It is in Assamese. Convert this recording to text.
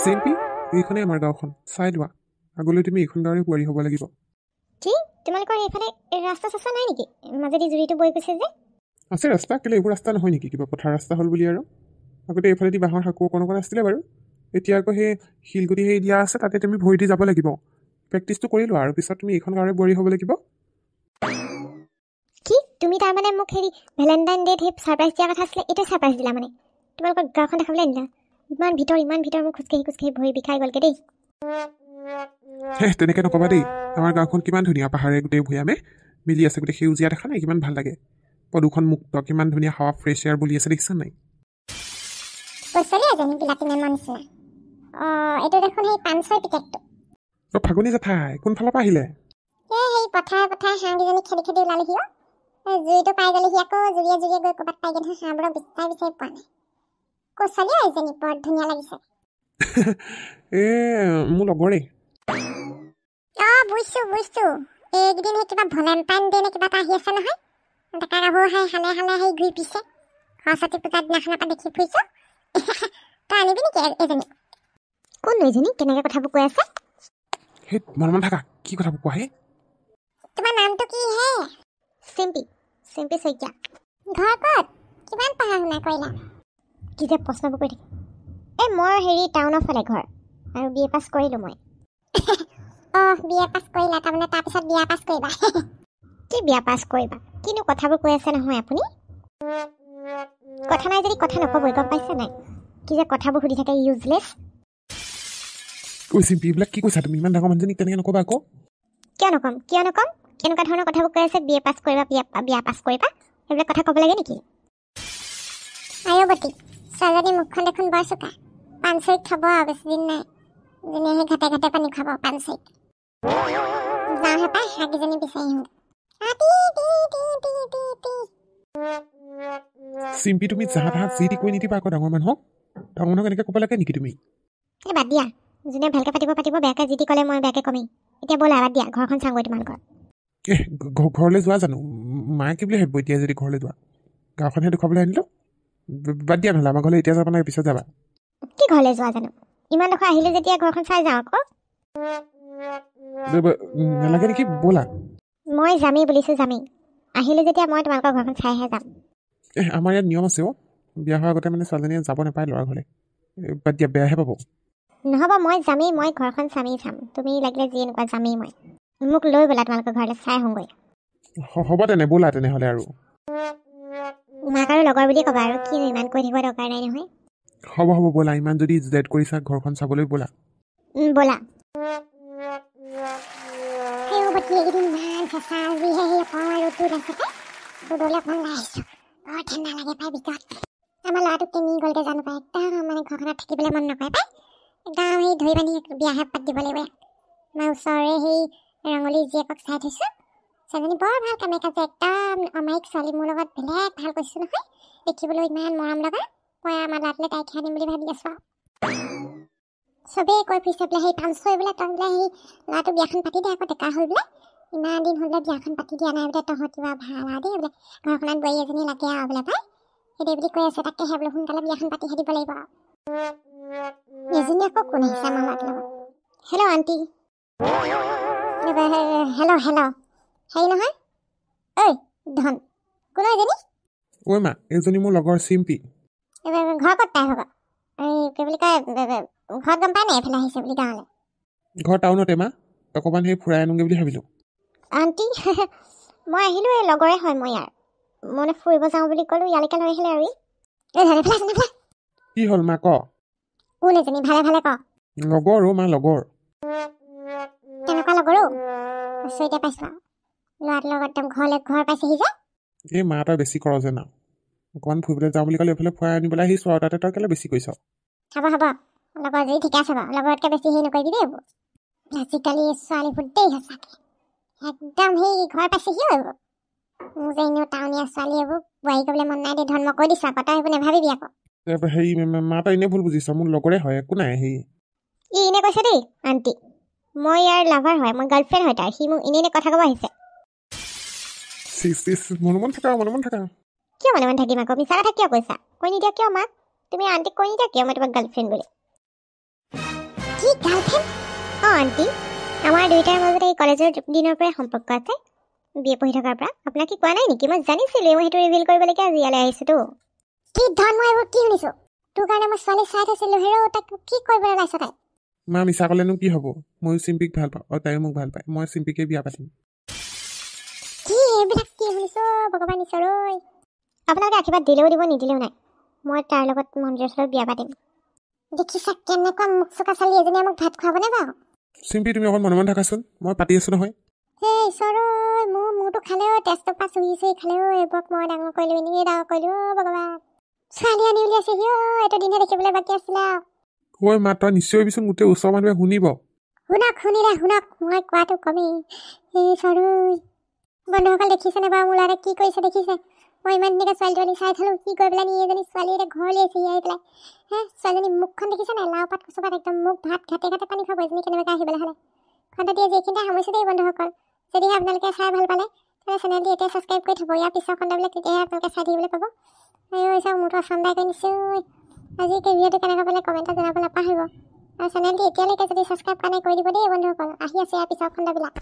চিম্পি এইখনেই আমাৰ গাঁওখন চাই লোৱা আগলৈ তুমি এইখন গাঁৱৰে বোৱাৰী হ'ব লাগিব কি তোমালোকৰ এইফালে ৰাস্তা চাস্তা নাই নেকি মাজেদি জুৰিটো বৈ গৈছে যে আছে ৰাস্তা কেলে এইবোৰ ৰাস্তা নহয় নেকি কিবা পথাৰ ৰাস্তা হ'ল বুলি আৰু আগতে এইফালেদি বাঁহৰ সাঁকো অকণ অকণ আছিলে বাৰু এতিয়া আকৌ সেই শিলগুটি সেই দিয়া আছে তাতে তুমি ভৰি দি যাব লাগিব প্ৰেক্টিচটো কৰি লোৱা আৰু পিছত তুমি এইখন গাঁৱৰে বোৱাৰী হ'ব লাগিব কি তুমি তাৰমানে মোক হেৰি ভেলেণ্টাইন ডেত সেই ছাৰপ্ৰাইজ দিয়া কথা আছিলে এইটো ছাৰপ্ৰাইজ দিলা মানে তোমালোকৰ গাঁওখন দেখাবলৈ আনিলা ইমান ভিতৰ মোক খোজকাঢ়ি ভৰি বিষাই গ'লগৈ দেই হে তেনেকৈ নক'বা দেই আমাৰ গাঁওখন কিমান ধুনীয়া পাহাৰে গোটেই ভৈয়ামে মিলি আছে গোটেই সেউজীয়া দেখা নাই কিমান ভাল লাগে প্ৰদূষণ মুক্ত কিমান ধুনীয়া হাৱা ফ্ৰেছ এয়াৰ বুলি আছে দেখিছা নাই এইটো দেখোন সেই 500 টিকেটটো ফাগুনী জেঠাই কোনফালৰ পৰা আহিলে সেই পথাৰে হাঁহকেইজনী খেদি ওলালেহি জুইটো পাই গ'লেহি আকৌ জুৰিয়ে গৈ ক'ৰবাত পাইগৈ নহয় হাঁহবোৰক বিচাৰি পোৱা নাই কৌশলী এজনী বৰ ধুনীয়া লাগিছে মোৰ লগৰেই বুজিছো এইকেইদিন সেই কিবা ভেলেণ্টাইন ডে নে কিবা এটা আহি আছে নহয় ডেকা গাভৰু হালে সেই ঘূৰি পিছে সৰস্বতী পূজাৰ দিনাখনৰ পৰা দেখি ফুৰিছোঁ তই আনিবি নেকি এজনী কোন এজনী কেনেকৈ কথাবোৰ কৈ আছে সেই মনে থাকা কি কথাবোৰ কোৱা হে তোমাৰ নামটো কি হে চিম্পি শইকীয়া ঘৰ ক'ত কিমান পঢ়া শুনা কৰিলা কি যে প্ৰশ্নবোৰ কৰি থাকে মই হেৰি টাউনৰ ফালে ঘৰ আৰু বি এ পাছ কৰিলোঁ মই বি এ পাছ কৰিলা তাৰমানে তাৰপিছত বিয়া পাছ কৰিবা কি বিয়া পাছ কৰিবা কিনো কথাবোৰ কৈ আছে নহয় আপুনি কথা নাই যদি কথা নক'বই গম পাইছে নাই কি যে কথাবোৰ সুধি থাকে ইউজলেছ চিম্পি এইবিলাক কি কৈছা তুমি ইমান ডাঙৰ মানুহজনীক তেনেকৈ নক'বা আকৌ কিয় নক'ম কেনেকুৱা ধৰণৰ কথাবোৰ কৈ আছে বি এ পাছ কৰিবা বিয়া পাছ কৰিবা সেইবিলাক কথা ক'ব লাগে নেকি আয়বতী ছোৱালীজনী মুখখন দেখোন বৰ চোকা পাণচৈত খাব আৰু বেছি দিন নাই যেনে সেই ঘাটে পানী খাব পাণচৈত যাওঁ হেপাই হাগিজনী বিচাৰি চিম্পি তুমি জাহা তাহাত যি টি কৈ নিদিবা আকৌ ডাঙৰ মানুহক এনেকৈ ক'ব লাগে নেকি তুমি বাদ দিয়া যোনে ভালকৈ পাতিব বেয়াকৈ যি টি ক'লে মই বেয়াকৈ কমেই এতিয়া ব'লা বাদ দিয়া ঘৰখন চাওঁগৈ তোমালোকৰ ঘৰলৈ যোৱা জানো মায়ে কি বুলি ভাবিব এতিয়া যদি ঘৰলৈ যোৱা গাঁওখনহে দেখুৱাবলৈ আনিলোঁ বাদ দিয়া নহ'লে আমাৰ ঘৰলৈ এতিয়া যাব নাই পিছত যাবা কি ঘৰলৈ যোৱা জানো ইমান ডোখৰ আহিলে যেতিয়া ঘৰখন চাই যাওঁ আকৌ নালাগে নেকি ব'লা মই যামেই আহিলে যেতিয়া মই তোমালোকৰ ঘৰখন চাইহে যাম আমাৰ ইয়াত নিয়ম আছে বিয়া হোৱাৰ আগতে মানে ছোৱালীজনীয়ে যাব নাপায় ল'ৰা ঘৰলৈ বাদ দিয়া বেয়াহে পাব নহ'ব মই যামেই মই ঘৰখন চাম তুমি লাগিলে যি এনেকুৱা যামেই মই মোক লৈ ব'লা তোমালোকৰ ঘৰলৈ চাই আহোঁগৈ হ'ব তেনে ব'লা তেনেহ'লে আৰু মাক আৰু লগৰ বুলি ক'বা আৰু কিনো ইমান কৈ থাকিব দৰকাৰ নাই নহয় হ'ব ব'লা ইমান যদি জেদ কৰিছা ঘৰখন চাবলৈ ব'লা ব'লা আমাৰ ল'ৰাটোক কেনি গ'লগৈ জানো পাই একদম মানে ঘৰখনত থাকিবলৈ মন নকৰে পাই একদম সেই ধৰি বান্ধি বিয়াহে পাতি দিব লাগিব আমাৰ ওচৰৰে সেই ৰঙলী জীয়েকক চাই থৈছোঁ ছোৱালীজনী বৰ ভাল কামে কাজে একদম অমায়িক ছোৱালী মোৰ লগত বেলেগ ভাল কৈছোঁ নহয় দেখিবলৈ ইমান মৰম লগা মই আমাৰ ল'ৰাটোলৈ তাইক আনিম বুলি ভাবি আছোঁ চবেই কৈ ফুৰিছে বোলে সেই 500 বোলে তই বোলে সেই ল'ৰাটো বিয়াখন পাতি দে আকৌ ডেকা হ'ল বোলে ইমান দিন হ'ল বোলে বিয়াখন পাতি দিয়া নাই বোলে তহঁত কিবা ভাল আৰু দেই বোলে ঘৰখনত বোৱাৰী এজনী লাগে আৰু বোলে পাই সেইদে বুলি কৈ আছে তাকেহে বোলে সোনকালে বিয়াখন পাতিহে দিব লাগিব এজনী আকৌ কোন আহিছে আমাৰ ল'ৰাটোৰ লগত হেল্ল' আণ্টি হেল্ল' হেৰি নহয় ঐ ধন কোন এজনী ঐ মা এইজনী মোৰ লগৰ চিম্পি ঘৰ ক'ত তাই ভাগৰ এই কি বুলি কয় ঘৰত গম পাই নাই এইফালে আহিছে বুলি গাঁৱলৈ ঘৰ টাউনতে মা অকণমান সেই ফুৰাই আনোগৈ বুলি ভাবিলোঁ আণ্টি মই আহিলোঁ এই লগৰে হয় মই ইয়াৰ মানে ফুৰিব যাওঁ বুলি ক'লোঁ ইয়ালৈকে লৈ আহিলে আৰু কি হ'ল মা ক কোন এজনী ভালে ক লগৰ মা লগৰ তেনেকুৱা লগৰো এতিয়া পাইছোঁ ল'ৰাটোৰ লগত একদম ঘৰ পাইছেহি যে এই মা তই বেছি কৰ যে না অকণমান ফুৰিবলৈ যাওঁ বুলি ক'লে এইফালে ফুৰাই আনিবলৈ আহিছোঁ আৰু তাতে তই কেলৈ বেছি কৈছ হ'ব লগৰ যদি ঠিকে আছে বাৰু লগৰতকৈ বেছি হেৰি নকৰিবি দেই এইবোৰ আজিকালি ছোৱালীবোৰ দেই সঁচাকৈ একদম সেই ঘৰ পাইছেহি এইবোৰ মোৰ যে এনেও টাউনীয়া ছোৱালী এইবোৰ বোৱাৰী কৰিবলৈ মন নাই দেই ধন মই কৈ দিছোঁ আকৌ তই সেইবোৰ নেভাবিবি আকৌ হেৰি মা তই এনেই ভুল বুজিছ মোৰ লগৰে হয় একো নাই হেৰি ই এনে কৈছে দেই আণ্টি মই ইয়াৰ লাভাৰ হয় মই গাৰ্লফ্ৰেণ্ড হয় তাৰ সি মোক এনে কথা ক'ব আহিছে মনে থাকা কিয় মনে থাকিম আকৌ মিছা কথা কিয় কৈছা কৈ নিদিয়া কিয় মাক তুমি আণ্টিক কৈ নিদিয়া কিয় মই তোমাক গাৰ্লফ্ৰেণ্ড বুলি কি গাৰ্লফ্ৰেণ্ড? অঁ আণ্টি, আমাৰ দুয়োটাৰ মাজত এই কলেজৰ দিনৰ পৰাই সম্পৰ্ক আছে, বিয়ে পঢ়ি থকাৰ পৰা। আপোনাক কি কোৱা নাই নেকি? মই জানিছিলোঁ, মই সেইটো ৰিভিল কৰিবলৈকে আজি ইয়ালৈ আহিছোঁতো। কি ধন, মই এইবোৰ কি শুনিছোঁ? তোৰ কাৰণে মই ছোৱালী চাই থৈছিলোঁ, হেৰ' তাক কি কৰিবলৈ ওলাইছ তাই? মা মিছা ক'লেনো কি হ'ব? ময়ো চিম্পিক ভাল পাওঁ আৰু তাইও মোক ভাল পায়। মই চিম্পিকে বিয়া পাতিম। কি এইবিলাক কি শুনিছোঁ ভগৱান ঈশ্বৰ ঐ। আপোনালোকে আশীৰ্বাদ দিলেও দিব, নিদিলেও নাই, মই তাৰ লগত মন্দিৰৰ ওচৰত বিয়া পাতিম। দেখিছা কেনেকুৱা মুখ চোকা ছোৱালী এজনীয়ে মোক ভাত খুৱাবনে বাৰু? চিম্পি তুমি অকণ মনে মনে থাকাচোন, মই পাতি আছোঁ নহয়। এই ঈশ্বৰ ঐ, মোৰতো খালেও তেজটোৰ পৰা চুহি খালেও এইবোৰক মই ডাঙৰ কৰিলোঁ, এনেই ডাঙৰ কৰিলোঁ ভগৱান। ছোৱালী আনি উলিয়াইছে সিও, এইটো দিনহে দেখিবলৈ বাকী আছিলে আৰু। ঐ মা, তই নিশ্চয় বিচোন, গোটেই ওচৰৰ মানুহে শুনিব। শুনক, মই কোৱাটো কমেই। এই ঈশ্বৰ ঐ, বন্ধুসকল দেখিছেনে বাৰু মোৰ ল'ৰাটোৱে কি কৰিছে দেখিছে? মই ইমান ধুনীয়াকৈ ছোৱালীজনী চাই থলোঁ, কি কৰি পেলাই নি এজনী ছোৱালী এতিয়া ঘৰলৈ আহিছে আহি পেলাই। ছোৱালীজনী মুখখন দেখিছে নাই? লাও পাত কচু পাত একদম মুখ ভাত ঘাটে পানী খাব এজনী কেনেবাকৈ আহিবলৈ হ'লে। খন্তেক যিখিনিতে সামৰিছোঁ দেই বন্ধুসকল। যদিহে আপোনালোকে চাই ভাল পালে তেতিয়াহ'লে চেনেলটো এতিয়া ছাবস্ক্ৰাইব কৰি থ'ব। ইয়াৰ পিছৰ খণ্ডবিলাক তেতিয়াহে আপোনালোকে চাই থাকিবলৈ পাব। আৰু চাওক মোৰতো চন্দাই কৰি নিছোঁ। আজি ভিডিঅ'টো কেনেকৈ পালে কমেণ্টত জনাবলৈ নাপাহৰিব। আৰু চেনেলটো এতিয়ালৈকে যদি ছাবস্ক্ৰাইব কৰা নাই কৰি দিব দেই বন্ধুসকল। আহি আছে ইয়াৰ পিছৰ খণ্ডবিলাক।